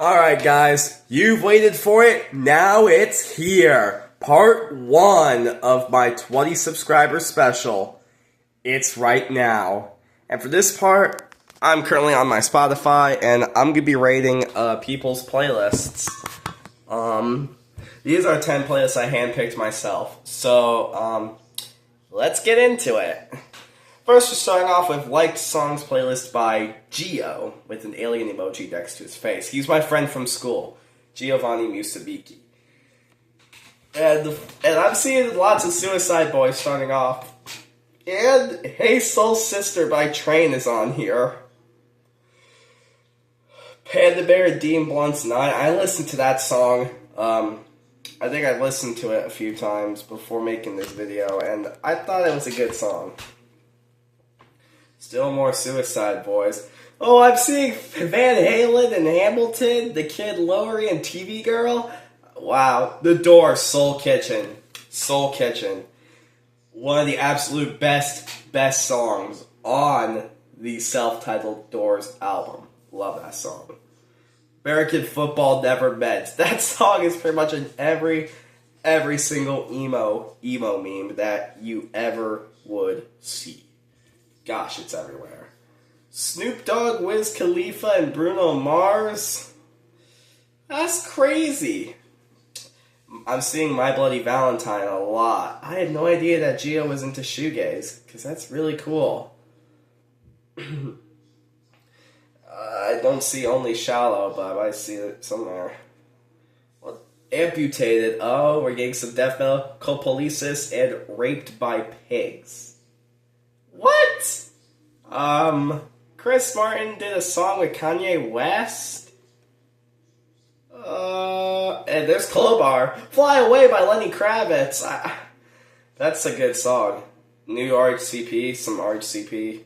Alright guys, you've waited for it, now it's here. Part 1 of my 20 subscriber special. It's right now. And for this part, I'm currently on my Spotify and I'm going to be rating people's playlists. These are 10 playlists I handpicked myself. So, let's get into it. First, we're starting off with Liked Songs playlist by Gio, with an alien emoji next to his face. He's my friend from school, Giovanni Musabiki. And I'm seeing lots of Suicide Boys starting off. And Hey Soul Sister by Train is on here. Panda Bear and Dean Blunt's 9. I listened to that song. I think I listened to it a few times before making this video, and I thought it was a good song. Still more Suicide Boys. Oh, I'm seeing Van Halen and Hamilton, The Kid Laroi and TV Girl. Wow. The Doors, Soul Kitchen. Soul Kitchen. One of the absolute best songs on the self-titled Doors album. Love that song. American Football Never Meant. That song is pretty much in every single emo meme that you ever would see. Gosh, it's everywhere. Snoop Dogg, Wiz Khalifa, and Bruno Mars. That's crazy. I'm seeing My Bloody Valentine a lot. I had no idea that Gio was into shoegaze, because that's really cool. I don't see Only Shallow, but I see it somewhere. Well, Amputated. Oh, we're getting some death metal. Copolisis and Raped by Pigs. What? Chris Martin did a song with Kanye West. And there's Crowbar. Fly Away by Lenny Kravitz. That's a good song. New RHCP, some RHCP.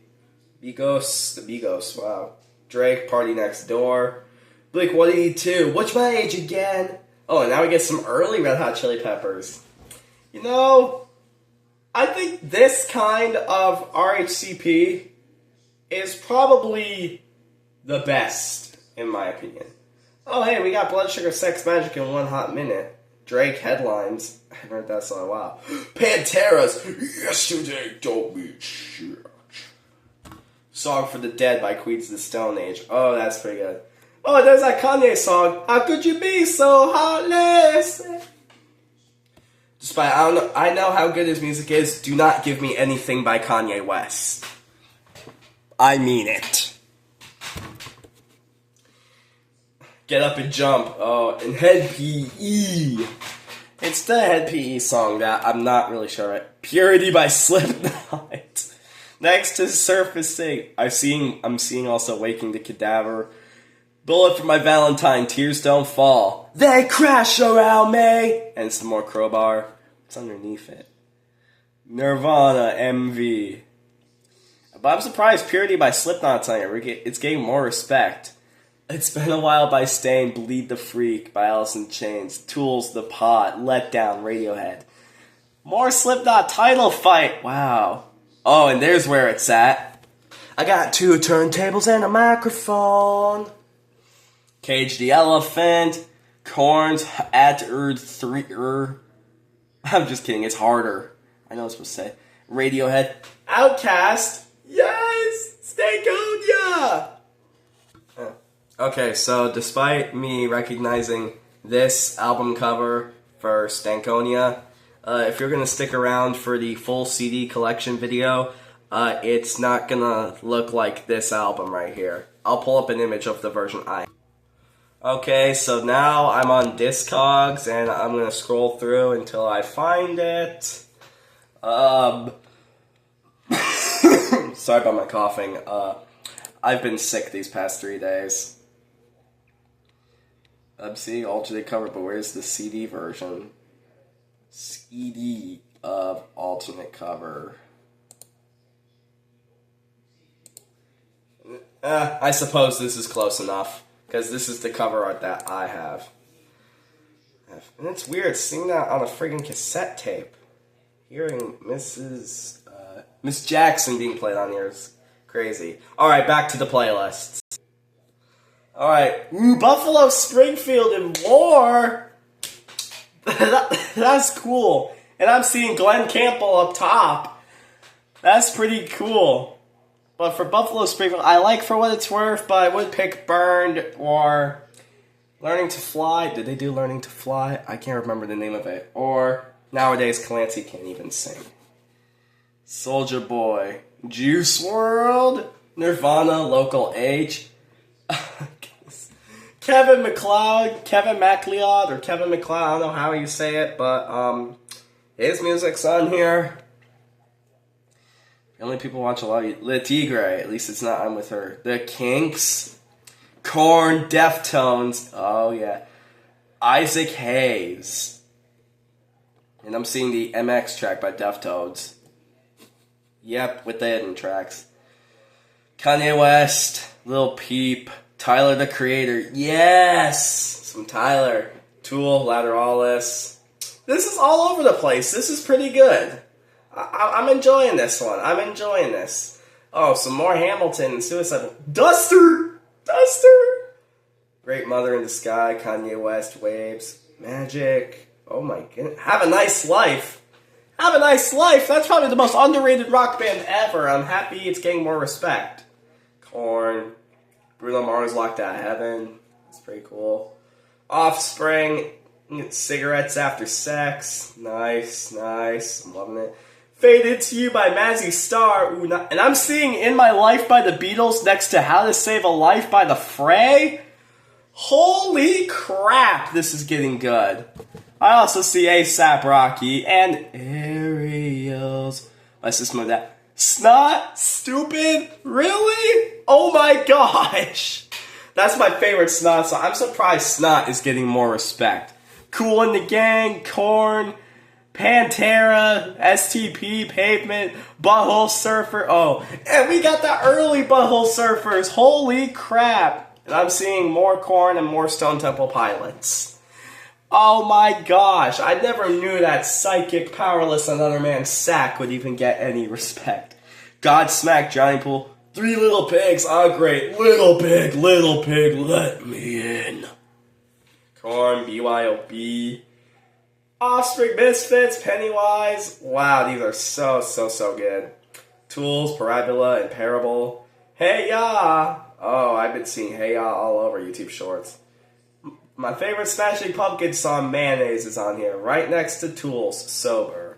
Bigos, wow. Drake, Party Next Door. Blink-182, What's My Age Again? Oh, and now we get some early Red Hot Chili Peppers. You know, I think this kind of RHCP is probably the best, in my opinion. Oh, hey, we got Blood Sugar Sex Magic in 1 Hot Minute. Drake headlines. I haven't heard that song in a while. Pantera's Yesterday Don't Mean Shit. Song for the Dead by Queens of the Stone Age. Oh, that's pretty good. Oh, there's that Kanye song. How could you be so heartless? Despite, I know how good his music is. Do not give me anything by Kanye West. I mean it. Get Up and Jump. Oh, and Head PE. It's the Head PE song that I'm not really sure of. Purity by Slipknot. Next to Surfacing. I'm seeing also Waking the Cadaver. Bullet for My Valentine, Tears Don't Fall. They crash around me. And some more Crowbar. What's underneath it? Nirvana, MV. But I'm surprised Purity by Slipknot's on here. It's getting more respect. It's Been a While by Stain, Bleed the Freak by Alice in Chains, Tools, The Pot, Let Down, Radiohead. More Slipknot Title Fight. Wow. Oh, and there's where it's at. I got 2 turntables and a microphone. Cage the Elephant, Korn's At 3 I'm just kidding, it's harder. I know what I'm supposed to say. Radiohead, Outkast, yes, Stankonia. Okay, so despite me recognizing this album cover for Stankonia, if you're gonna stick around for the full CD collection video, it's not gonna look like this album right here. I'll pull up an image of the version I have. Okay, so now I'm on Discogs, and I'm gonna scroll through until I find it. Sorry about my coughing. I've been sick these past 3 days. I'm seeing alternate cover, but where's the CD version? CD of alternate cover. I suppose this is close enough, because this is the cover art that I have. And it's weird seeing that on a friggin' cassette tape. Hearing Miss Jackson being played on here is crazy. Alright, back to the playlists. Alright. Ooh, Buffalo Springfield and War. That's cool. And I'm seeing Glenn Campbell up top. That's pretty cool. But for Buffalo Springfield, I like For What It's Worth, but I would pick Burned or Learning to Fly. Did they do Learning to Fly? I can't remember the name of it. Or nowadays, Clancy can't even sing. Soulja Boy, Juice WRLD, Nirvana, Local H, Kevin MacLeod, or Kevin MacLeod, I don't know how you say it, but his music's on here. The only people watch a lot of Le Tigre, at least it's not I'm with her. The Kinks, Korn, Deftones, oh yeah, Isaac Hayes, and I'm seeing the MX track by Deftones. Yep, with the hidden tracks. Kanye West, Lil Peep, Tyler the Creator. Yes! Some Tyler. Tool, Lateralis. This is all over the place. This is pretty good. I'm enjoying this one. I'm enjoying this. Oh, some more Hamilton and Suicide. Duster! Great Mother in the Sky, Kanye West, Waves, Magic. Oh my goodness. Have a Nice Life. Have a Nice Life. That's probably the most underrated rock band ever. I'm happy it's getting more respect. Korn. Bruno Mars, Locked Out of Heaven. That's pretty cool. Offspring. Cigarettes After Sex. Nice. I'm loving it. Faded to You by Mazzy Star. Ooh, and I'm seeing In My Life by the Beatles next to How to Save a Life by The Fray. Holy crap, this is getting good. I also see A$AP Rocky and Aerials. My System of That. Snot? Stupid? Really? Oh my gosh. That's my favorite Snot song. I'm surprised Snot is getting more respect. Kool and the Gang, Korn, Pantera, STP, Pavement, Butthole Surfer. Oh, and we got the early Butthole Surfers. Holy crap. And I'm seeing more Korn and more Stone Temple Pilots. Oh my gosh, I never knew that Psychic Powerless Another Man's Sack would even get any respect. Godsmack, Johnny Poole, Three Little Pigs, oh great, Little Pig, let me in. Korn, BYOB, Offspring, Misfits, Pennywise, wow, these are so good. Tools, Parabola, and Parable. Hey Ya, oh, I've been seeing Hey Ya all over YouTube Shorts. My favorite Smashing Pumpkins song, Mayonnaise, is on here, right next to Tools, Sober.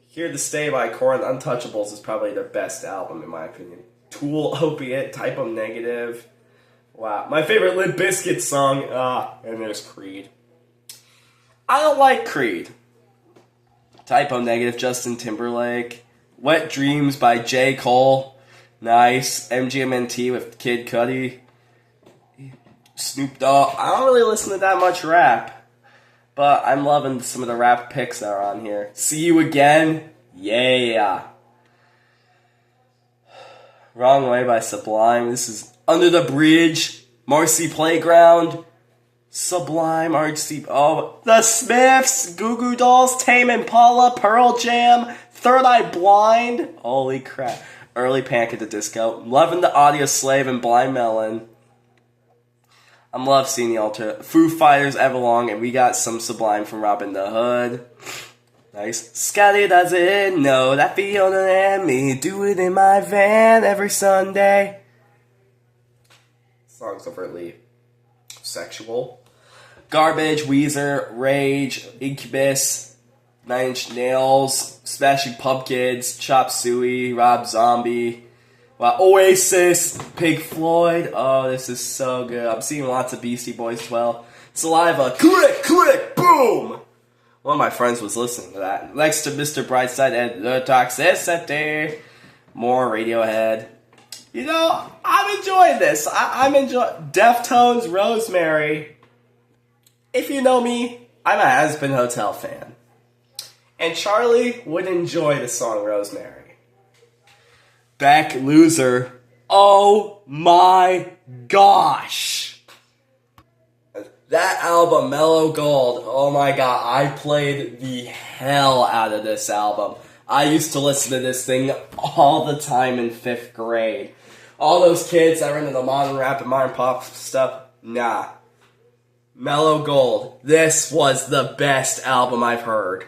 Here to Stay by Korn, Untouchables is probably their best album, in my opinion. Tool, Opiate, Type O Negative. Wow. My favorite Limp Bizkit song, and there's Creed. I don't like Creed. Type O Negative, Justin Timberlake. Wet Dreams by J. Cole. Nice. MGMT with Kid Cudi. Snoop Dogg. I don't really listen to that much rap, but I'm loving some of the rap picks that are on here. See You Again? Yeah. Wrong Way by Sublime. This is Under the Bridge. Marcy Playground. Sublime, RC. Oh, The Smiths, Goo Goo Dolls, Tame Impala, Pearl Jam, Third Eye Blind. Holy crap. Early Panic at the Disco. Loving the Audio Slave and Blind Melon. I'm love seeing the altar. Foo Fighters, Everlong, and we got some Sublime from Robin the Hood. Nice. Scotty doesn't know that Fiona and me do it in my van every Sunday. Song's overtly sexual. Garbage, Weezer, Rage, Incubus, Nine Inch Nails, Smashing Pumpkins, Chop Suey, Rob Zombie. Wow, Oasis, Pink Floyd. Oh, this is so good. I'm seeing lots of Beastie Boys as well. Saliva, click, boom. One of my friends was listening to that. Next to Mr. Brightside and The Toxicity. More Radiohead. You know, I'm enjoying this. I'm enjoying Deftones, Rosemary. If you know me, I'm a Has-Been Hotel fan. And Charlie would enjoy the song Rosemary. Beck, Loser. Oh my gosh. That album, Mellow Gold. Oh my god, I played the hell out of this album. I used to listen to this thing all the time in 5th grade. All those kids that were into the modern rap and modern pop stuff, Nah. Mellow Gold. This was the best album I've heard.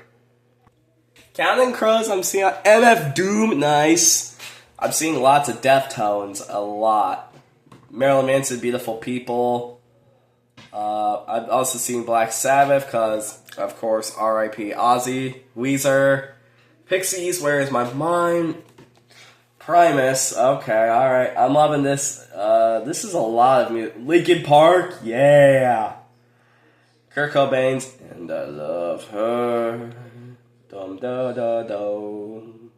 Counting Crows, I'm seeing MF Doom, nice. I'm seeing lots of Deftones, a lot. Marilyn Manson, Beautiful People. I've also seen Black Sabbath, because, of course, R.I.P. Ozzy, Weezer, Pixies, Where Is My Mind, Primus, okay, alright, I'm loving this. This is a lot of music. Linkin Park, yeah. Kurt Cobain's, and I love her, dum da da do.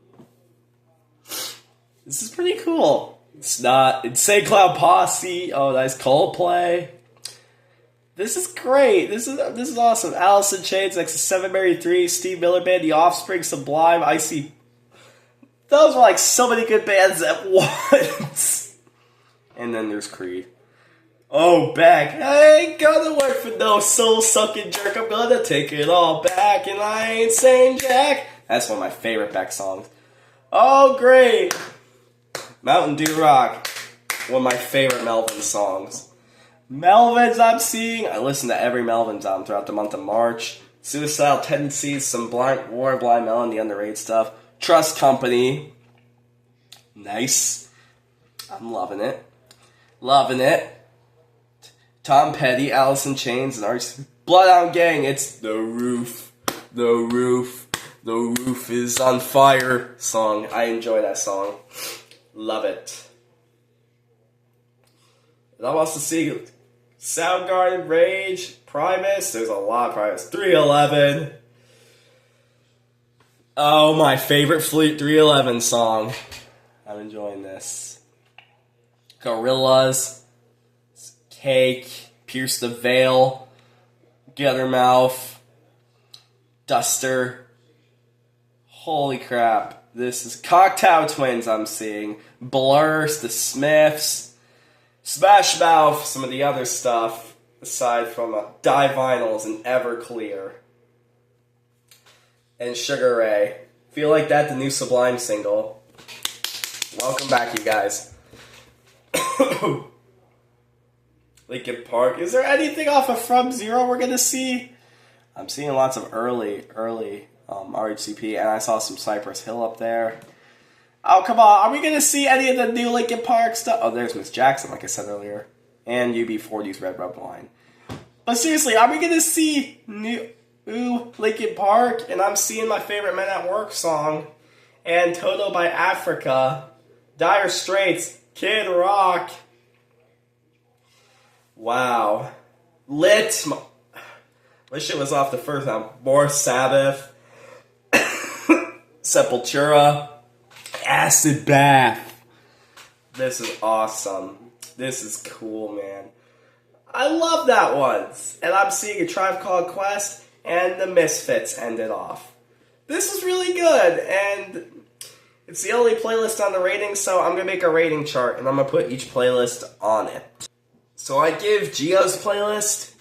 This is pretty cool. It's not Insane Clown Posse, oh nice, Coldplay. This is great. This is awesome. Alice in Chains, next to Seven Mary 3, Steve Miller Band, The Offspring, Sublime, Icy. Those were like so many good bands at once. And then there's Creed. Oh, Beck. I ain't gonna work for no soul-sucking jerk. I'm gonna take it all back, and I ain't saying Jack. That's one of my favorite Beck songs. Oh, great. Mountain Dew Rock. One of my favorite Melvin songs. Melvins I'm seeing. I listen to every Melvins album throughout the month of March. Suicidal Tendencies, some War Blind Melon, the underrated stuff. Trust Company. Nice. I'm loving it. Loving it. Tom Petty, Alice in Chains, and Archie. Bloodhound Gang, it's The Roof. The Roof. The Roof is on Fire song. I enjoy that song. Love it. And I'm also seeing Soundgarden, Rage, Primus. There's a lot of Primus. 311. Oh, my favorite Fleet 311 song. I'm enjoying this. Gorillaz, Cake, Pierce the Veil, Guttermouth, Duster. Holy crap. This is Cocktail Twins I'm seeing. Blur, The Smiths, Smash Mouth, some of the other stuff, aside from Die Vinyls and Everclear. And Sugar Ray. Feel like that, the new Sublime single. Welcome back, you guys. Linkin Park. Is there anything off of From Zero we're gonna see? I'm seeing lots of early RHCP, and I saw some Cypress Hill up there. Oh, come on. Are we going to see any of the new Linkin Park stuff? Oh, there's Miss Jackson, like I said earlier. And UB40's Red Red Wine. But seriously, are we going to see new Linkin Park? And I'm seeing my favorite Men at Work song. And Toto by Africa. Dire Straits. Kid Rock. Wow. Lit. Wish it was off the first time. More Sabbath. Sepultura. Acid Bath. This is awesome. This is cool, man. I love that one. And I'm seeing A Tribe Called Quest and The Misfits ended off. This is really good, and it's the only playlist on the rating, so I'm going to make a rating chart, and I'm going to put each playlist on it. So I give Gio's playlist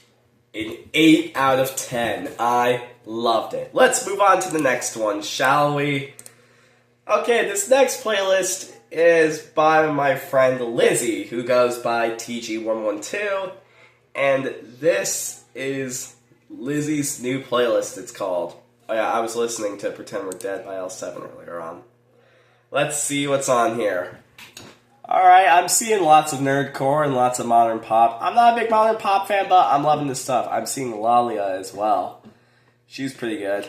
an 8 out of 10. I loved it. Let's move on to the next one, shall we? Okay, this next playlist is by my friend Lizzie, who goes by TG112, and this is Lizzie's new playlist, it's called. Oh yeah, I was listening to Pretend We're Dead by L7 earlier on. Let's see what's on here. Alright, I'm seeing lots of nerdcore and lots of modern pop. I'm not a big modern pop fan, but I'm loving this stuff. I'm seeing Lalia as well. She's pretty good.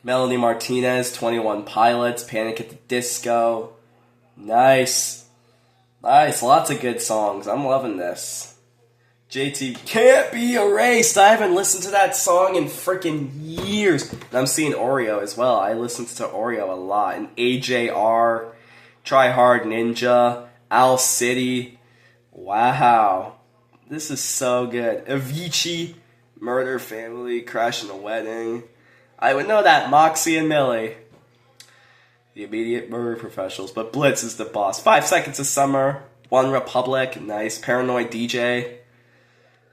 Melanie Martinez, 21 Pilots, Panic at the Disco. Nice. Nice, lots of good songs. I'm loving this. JT, Can't Be Erased. I haven't listened to that song in freaking years. And I'm seeing Oreo as well. I listened to Oreo a lot. And AJR, Try Hard Ninja, Owl City. Wow. This is so good. Avicii, Murder Family, Crashing the Wedding. I would know that. Moxie and Millie. The Immediate Murder Professionals. But Blitz is the boss. 5 Seconds of Summer. One Republic. Nice. Paranoid DJ.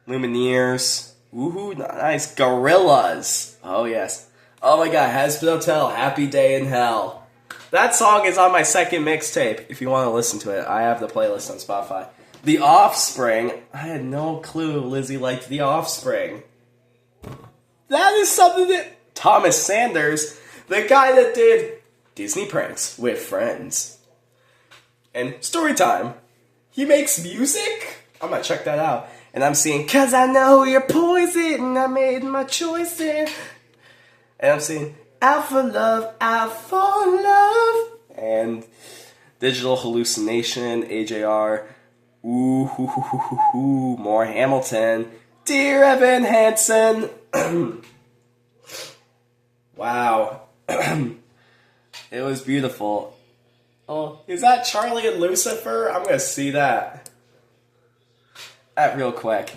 Lumineers. Woohoo. Nice. Gorillaz. Oh, yes. Oh, my God. Hazbin Hotel. Happy Day in Hell. That song is on my second mixtape. If you want to listen to it. I have the playlist on Spotify. The Offspring. I had no clue Lizzie liked The Offspring. That is something that Thomas Sanders, the guy that did Disney Pranks with Friends and Storytime, he makes music? I'm gonna check that out. And I'm seeing, 'cause I know you're poison, I made my choices. And I'm seeing, out for love, out for love. And Digital Hallucination, AJR. Ooh, hoo, hoo, hoo, hoo, hoo. More Hamilton. Dear Evan Hansen. Wow. It was beautiful. Oh, is that Charlie and Lucifer? I'm gonna see that. That real quick.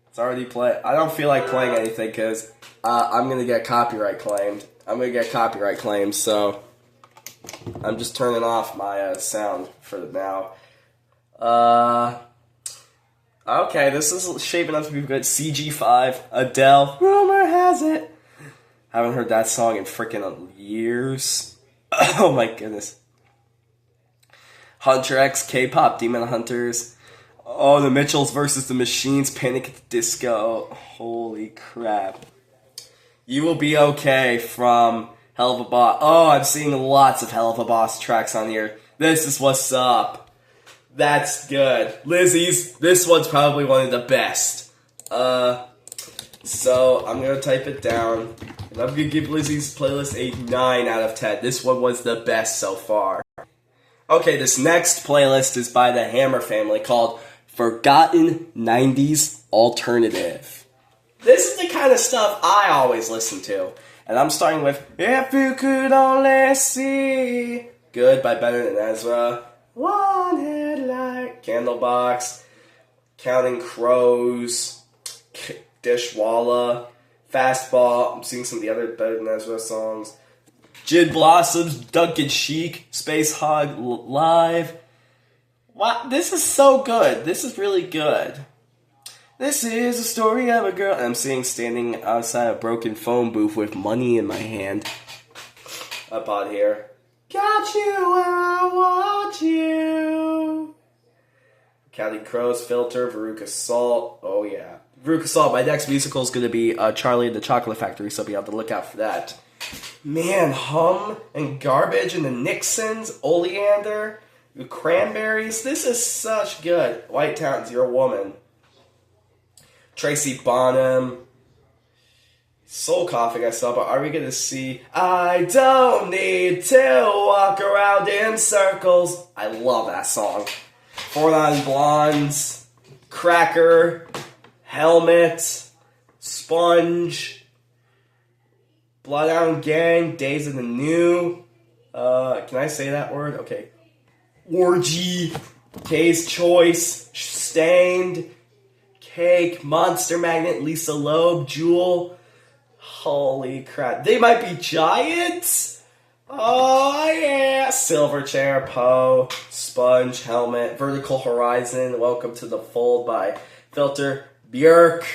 It's already played. I don't feel like playing anything because I'm gonna get copyright claimed. So I'm just turning off my sound for now. Okay, this is shaping up to be good. CG5, Adele, rumor has it. Haven't heard that song in freaking years. Oh my goodness. Hunter X, K-pop, Demon Hunters. Oh, the Mitchells versus the Machines, Panic at the Disco. Holy crap. You Will Be Okay from Hell of a Boss. Oh, I'm seeing lots of Hell of a Boss tracks on here. This is what's up. That's good. Lizzie's, this one's probably one of the best. So I'm gonna type it down. And I'm gonna give Lizzie's playlist a 9 out of 10. This one was the best so far. Okay, this next playlist is by the Hammer family called Forgotten 90s Alternative. This is the kind of stuff I always listen to. And I'm starting with If You Could Only See. Good by Better Than Ezra. One Headlight. Candlebox. Counting Crows. Dishwalla. Fastball. I'm seeing some of the other Better Than Ezra songs. Gin Blossoms, Duncan Sheik, Space Hog Live. Wow, this is so good. This is really good. This is a story of a girl. I'm seeing standing outside a broken phone booth with money in my hand. Up on here. Got you where I want you. Counting Crows, Filter, Veruca Salt. Oh yeah. Veruca Salt, my next musical is going to be Charlie and the Chocolate Factory, so be on the lookout for that. Man, Hum and Garbage and the Nixons, Oleander, the Cranberries. This is such good. White Towns, You're a Woman. Tracy Bonham. Soul Coughing I saw, but are we going to see I Don't Need to Walk Around in Circles? I love that song. 4 Non Blondes, Cracker, Helmet, Sponge, Bloodhound Gang, Days of the New. Can I say that word? Okay. Orgy, K's Choice, Stained, Cake, Monster Magnet, Lisa Loeb, Jewel. Holy crap. They Might Be Giants? Oh yeah. Silverchair, Poe, Sponge, Helmet, Vertical Horizon, Welcome to the Fold by Filter, Björk.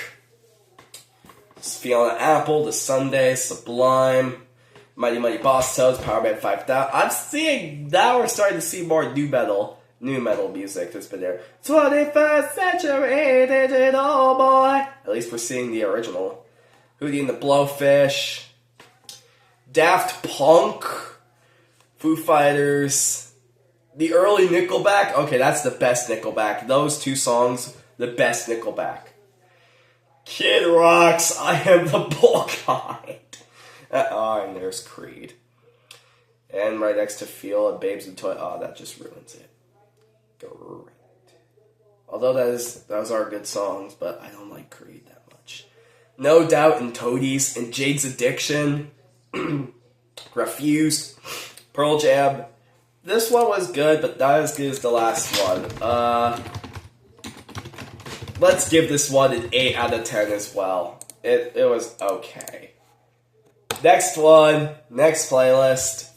Fiona Apple, The Sunday, Sublime, Mighty Mighty Boss Toads, Power Band 5000. I'm seeing, now we're starting to see more new metal music that's been there. 21st century digital boy. At least we're seeing the original. Hootie and the Blowfish, Daft Punk, Foo Fighters, the early Nickelback. Okay, that's the best Nickelback. Those two songs, the best Nickelback. Kid Rock's I Am the Bull Guide. And there's Creed. And right next to Feel and Babes in Toy. Oh, that just ruins it. Great. Although those are good songs, but I don't like Creed that much. No Doubt and Toadies and Jade's Addiction. Refused. Pearl Jam. This one was good, but not as good as the last one. Let's give this one an 8 out of 10 as well. It was okay. Next one. Next playlist.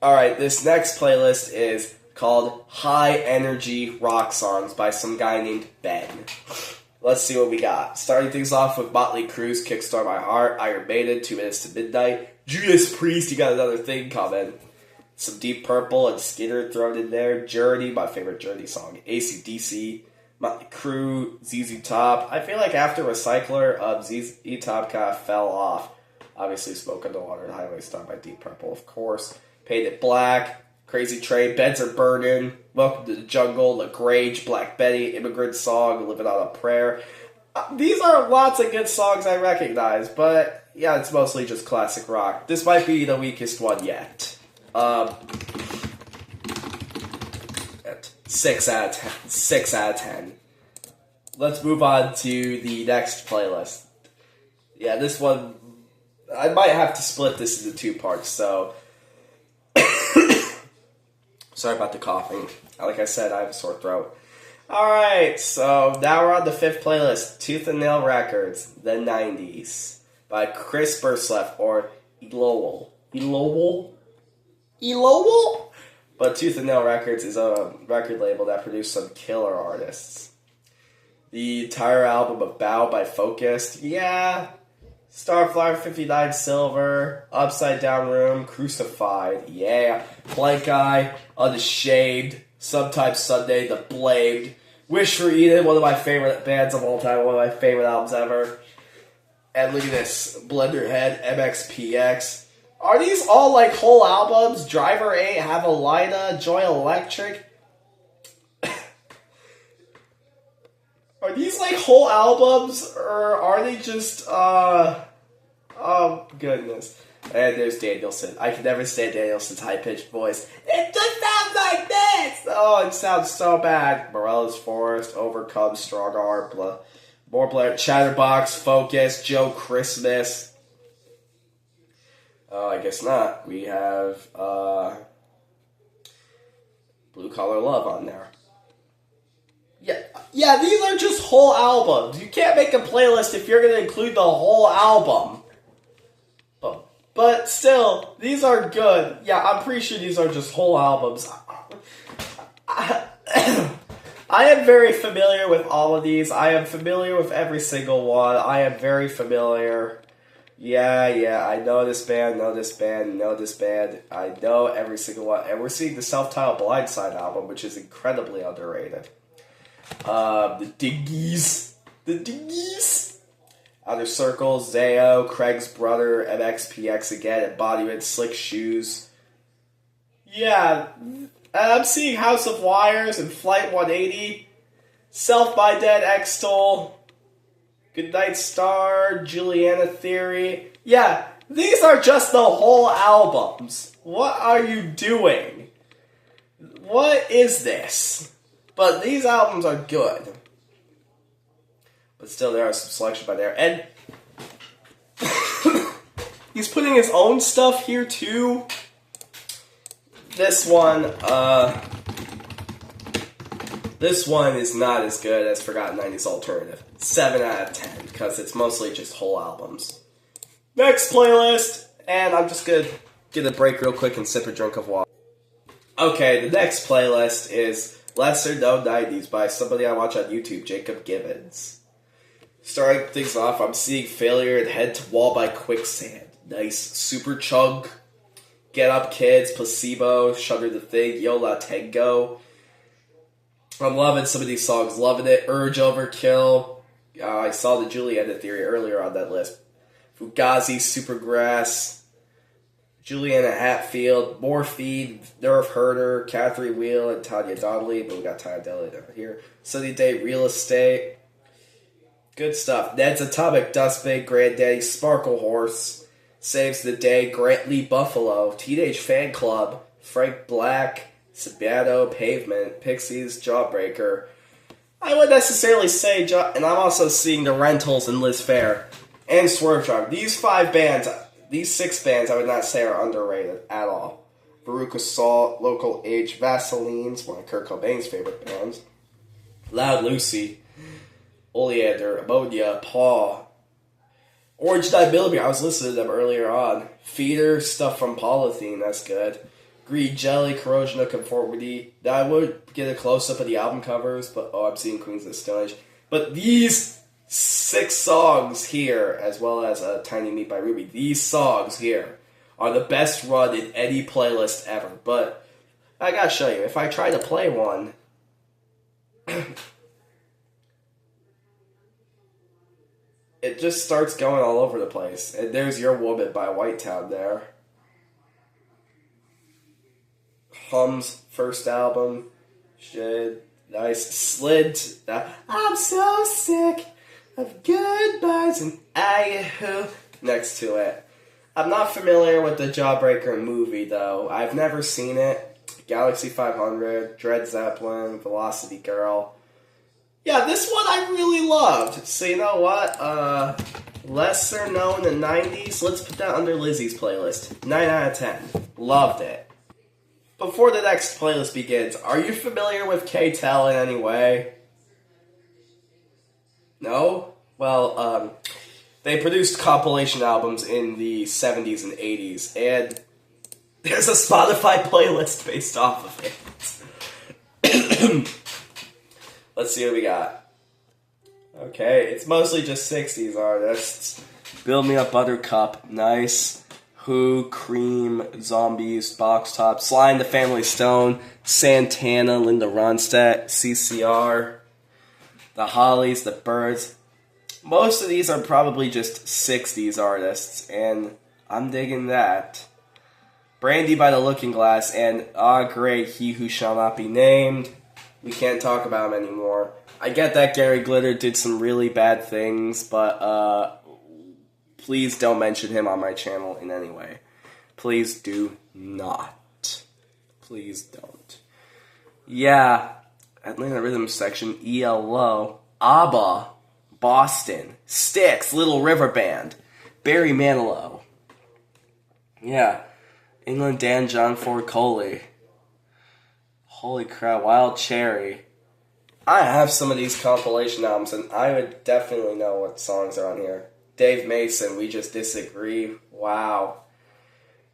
Alright, this next playlist is called High Energy Rock Songs by some guy named Ben. Let's see what we got. Starting things off with Motley Crue's Kickstart My Heart, Iron Maiden, 2 Minutes to Midnight, Judas Priest, you got another thing coming. Some Deep Purple and Skinner thrown in there. Journey, my favorite Journey song. AC/DC, Motley Crue, ZZ Top. I feel like after Recycler, ZZ Top kind of fell off. Obviously, Smoke on the Water and Highway Star by Deep Purple, of course. Painted Black, Crazy Train, Beds Are Burning, Welcome to the Jungle, LaGrange, Black Betty, Immigrant Song, Living on a Prayer. These are lots of good songs I recognize, but yeah, it's mostly just classic rock. This might be the weakest one yet. 6 out of 10. 6 out of 10. Let's move on to the next playlist. Yeah, this one, I might have to split this into 2 parts, so sorry about the coughing. Like I said, I have a sore throat. Alright, so now we're on the 5th playlist, Tooth and Nail Records, the 90s, by Chris Bursleff, or Elowell. But Tooth and Nail Records is a record label that produced some killer artists. The entire album of Bow by Focused, yeah. Starflyer 59 Silver, Upside Down Room, Crucified, yeah. Blank Eye, Unashamed, Sometimes Sunday, The Blamed, Wish for Eden, one of my favorite bands of all time, one of my favorite albums ever. And look at this, Blenderhead, MXPX. Are these all like whole albums? Driver 8, Havelina, Joy Electric? Are these like whole albums, or are they just, oh goodness. And there's Danielson. I can never stand Danielson's high-pitched voice. It just sounds like this! Oh, it sounds so bad. Morello's Forest, Overcome, Strong Arm, More Blair, Chatterbox, Focus, Joe Christmas. I guess not. We have, Blue Collar Love on there. Yeah, these are just whole albums. You can't make a playlist if you're going to include the whole album. But still, these are good. Yeah, I'm pretty sure these are just whole albums. I am very familiar with all of these. I am familiar with every single one. I am very familiar. Yeah, I know this band, know this band. I know every single one. And we're seeing the self-titled Blindside album, which is incredibly underrated. The Dingies. Outer Circles, Zayo, Craig's Brother, MXPX again, Embodiment, Slick Shoes. Yeah, I'm seeing House of Wires and Flight 180, Self by Dead, Extol, Goodnight Star, Juliana Theory. Yeah, these are just the whole albums. What are you doing? What is this? But these albums are good. But still, there are some selection by there. And he's putting his own stuff here, too. This one is not as good as Forgotten 90s Alternative. 7 out of 10, because it's mostly just whole albums. Next playlist, and I'm just going to get a break real quick and sip a drink of water. Okay, the next playlist is Lesser Known 90s by somebody I watch on YouTube, Jacob Gibbons. Starting things off, I'm seeing Failure and Head to Wall by Quicksand. Nice. Super Chunk, Get Up Kids, Placebo, Shudder the Thing, Yo La Tengo. I'm loving some of these songs. Loving it. Urge Overkill. I saw the Juliana Theory earlier on that list. Fugazi, Supergrass, Juliana Hatfield, Morphine, Nerve Herder, Catherine Wheel, and Tanya Donnelly. But we got Tanya Donnelly over here. Sunny Day Real Estate. Good stuff. Ned's Atomic Dustbin, Granddaddy, Sparkle Horse, Saves the Day, Grant Lee Buffalo, Teenage Fan Club, Frank Black, Sabano, Pavement, Pixies, Jawbreaker. I wouldn't necessarily say, and I'm also seeing the Rentals and Liz Phair, and Swerve Drive. These 6 bands, I would not say are underrated at all. Veruca Salt, Local H, Vaseline's, one of Kurt Cobain's favorite bands. Loud Lucy, Oleander, Ammonia, Paw, Orange 9mm, I was listening to them earlier on. Feeder, stuff from Polythene, that's good. Green Jelly, Corrosion of Conformity. Now I would get a close-up of the album covers, but I'm seeing Queens of the Stone Age. But these 6 songs here, as well as Tiny Meat by Ruby, these songs here are the best run in any playlist ever. But I gotta show you, if I try to play one, it just starts going all over the place. And there's Your Woman by Whitetown there. Hum's first album. Shit. Nice. Slid. I'm so sick of goodbyes and I next to it. I'm not familiar with the Jawbreaker movie, though. I've never seen it. Galaxy 500, Dred Zeppelin, Velocity Girl. Yeah, this one I really loved. So you know what? Lesser known in the 90s. Let's put that under Lizzie's playlist. 9 out of 10. Loved it. Before the next playlist begins, are you familiar with K-Tel in any way? No? Well, they produced compilation albums in the 70s and 80s, and there's a Spotify playlist based off of it. Let's see what we got. Okay, it's mostly just 60s artists. Build Me Up Buttercup, nice. Who, Cream, Zombies, Box Top, Sly and the Family Stone, Santana, Linda Ronstadt, CCR, The Hollies, The Byrds. Most of these are probably just 60s artists, and I'm digging that. Brandy by the Looking Glass, and great, He Who Shall Not Be Named. We can't talk about him anymore. I get that Gary Glitter did some really bad things, but please don't mention him on my channel in any way. Please do not. Please don't. Yeah, Atlanta Rhythm Section, ELO, ABBA, Boston, Styx, Little River Band, Barry Manilow. Yeah, England Dan, John Ford Coley. Holy crap, Wild Cherry. I have some of these compilation albums, and I would definitely know what songs are on here. Dave Mason, We Just Disagree. Wow.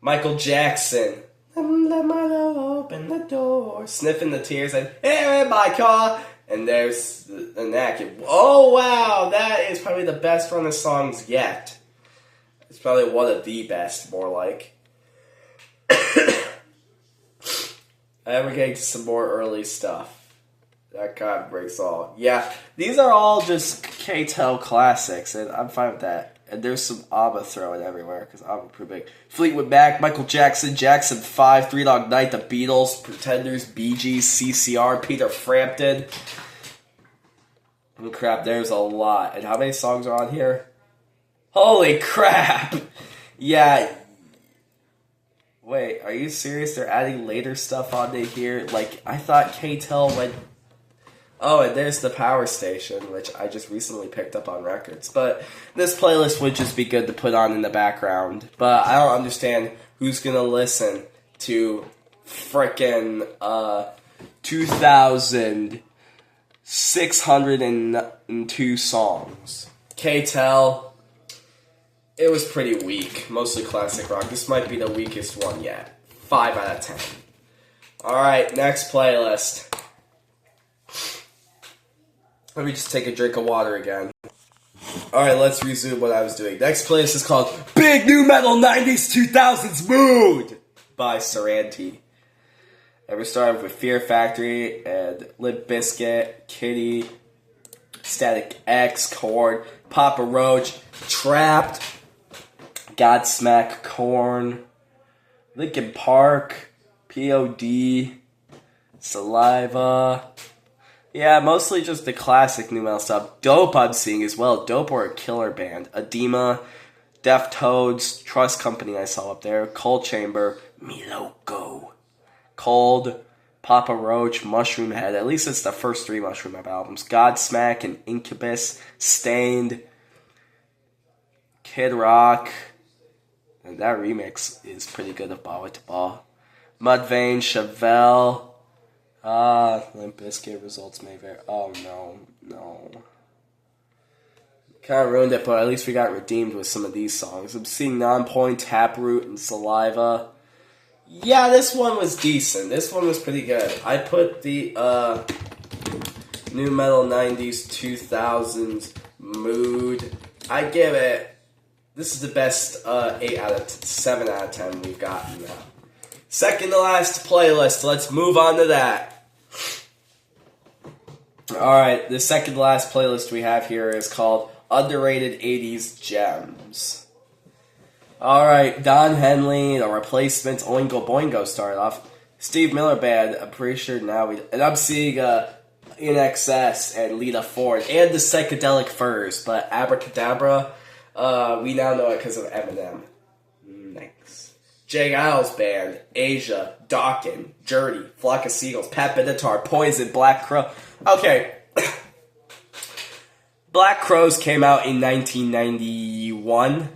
Michael Jackson. Let my love open the door. Sniffing the Tears and Here in My Car. And there's the Naked. Oh, wow. That is probably the best run of songs yet. It's probably one of the best, more like. And we're getting to some more early stuff. That kind of breaks all. Yeah, these are all just K-Tel classics, and I'm fine with that. And there's some ABBA thrown everywhere, because ABBA pretty big. Fleetwood Mac, Michael Jackson, Jackson 5, Three Dog Night, The Beatles, Pretenders, Bee Gees, CCR, Peter Frampton. Oh crap, there's a lot. And how many songs are on here? Holy crap! Yeah. Wait, are you serious? They're adding later stuff onto here? Like, I thought K-Tel went... Oh, and there's the Power Station, which I just recently picked up on records. But this playlist would just be good to put on in the background. But I don't understand who's gonna listen to frickin' 2,602 songs. K-Tel, it was pretty weak. Mostly classic rock. This might be the weakest one yet. 5 out of 10. Alright, next playlist. Let me just take a drink of water again. Alright, let's resume what I was doing. Next playlist is called Big New Metal 90s 2000s Mood by Serenity. And we're starting with Fear Factory and Limp Bizkit, Kitty, Static X, Korn, Papa Roach, Trapped, Godsmack, Korn, Linkin Park, POD, Saliva. Yeah, mostly just the classic new metal stuff. Dope I'm seeing as well. Dope or a killer band. Edema, Deftones, Trust Company I saw up there. Cold Chamber, Me Loco. Cold, Papa Roach, Mushroom Head. At least it's the first 3 Mushroom Head albums. Godsmack and Incubus. Stained. Kid Rock. And that remix is pretty good of Ball to Ball. Mudvayne, Chevelle. Limp Bizkit results may vary. Oh, no. Kind of ruined it, but at least we got redeemed with some of these songs. I'm seeing Nonpoint, Taproot, and Saliva. Yeah, this one was decent. This one was pretty good. I put the New metal 90s, 2000s mood. I give it, this is the best 7 out of 10 we've gotten now. Second to last playlist, let's move on to that. Alright, the second to last playlist we have here is called Underrated 80s Gems. Alright, Don Henley, The Replacements, Oingo Boingo started off. Steve Miller Band, I'm pretty sure now and I'm seeing In Excess and Lita Ford, and the Psychedelic Furs, but Abracadabra, we now know it because of Eminem. Next. Jay Giles Band, Asia, Dawkins, Journey, Flock of Seagulls, Pat Benatar, Poison, Black Crow. Okay. Black Crows came out in 1991.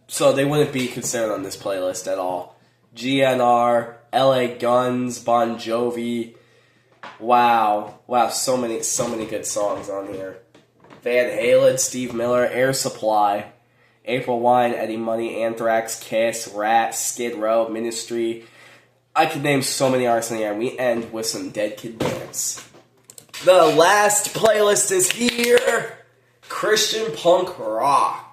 So they wouldn't be considered on this playlist at all. GNR, LA Guns, Bon Jovi. Wow, so many good songs on here. Van Halen, Steve Miller, Air Supply, April Wine, Eddie Money, Anthrax, Kiss, Rat, Skid Row, Ministry. I could name so many artists in here, and we end with some Dead Kid Dance. The last playlist is here. Christian punk rock.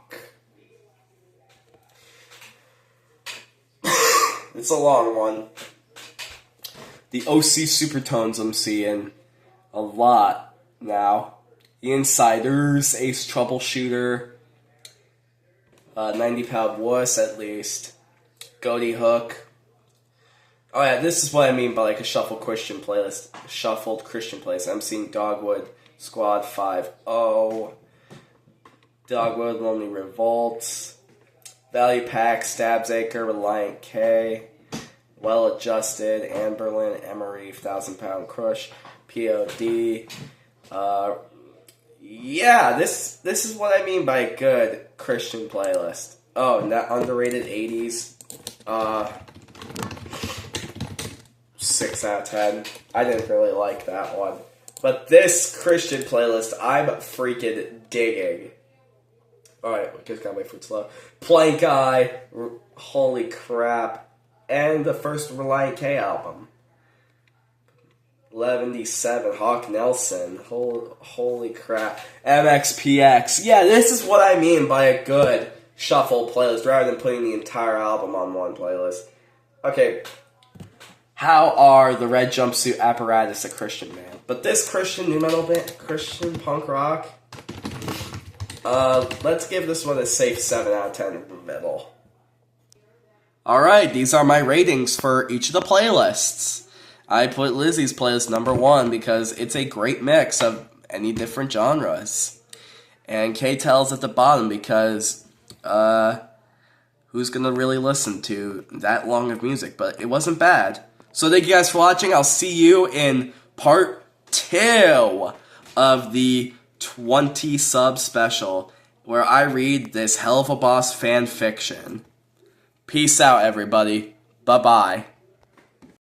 It's a long one. The OC Supertones I'm seeing a lot now. The Insiders, Ace Troubleshooter, 90 Pound Wuss at least, Goaty Hook. Oh yeah, this is what I mean by like a shuffled Christian playlist. I'm seeing Dogwood, Squad 5-0, Dogwood, Lonely Revolts, Value Pack, Stabsacre, Reliant K, Well Adjusted, Anberlin, Emery, 1,000 Pound Crush, POD. Yeah, this is what I mean by a good Christian playlist. Oh, not underrated 80s. 6 out of 10. I didn't really like that one. But this Christian playlist, I'm freaking digging. Alright, just gotta wait for it to slow. Plank Eye, holy crap. And the first Reliant K album. 11D7, Hawk Nelson, holy crap. MXPX. Yeah, this is what I mean by a good shuffle playlist, rather than putting the entire album on one playlist. Okay, how are the Red Jumpsuit Apparatus a Christian band? But this Christian new metal band, Christian punk rock, let's give this one a safe 7 out of 10 metal. Alright, these are my ratings for each of the playlists. I put Lizzie's playlist number 1 because it's a great mix of any different genres. And K-Tel's at the bottom because, who's gonna really listen to that long of music? But it wasn't bad. So thank you guys for watching. I'll see you in part 2 of the 20 sub special, where I read this Hell of a Boss fan fiction. Peace out, everybody. Bye-bye.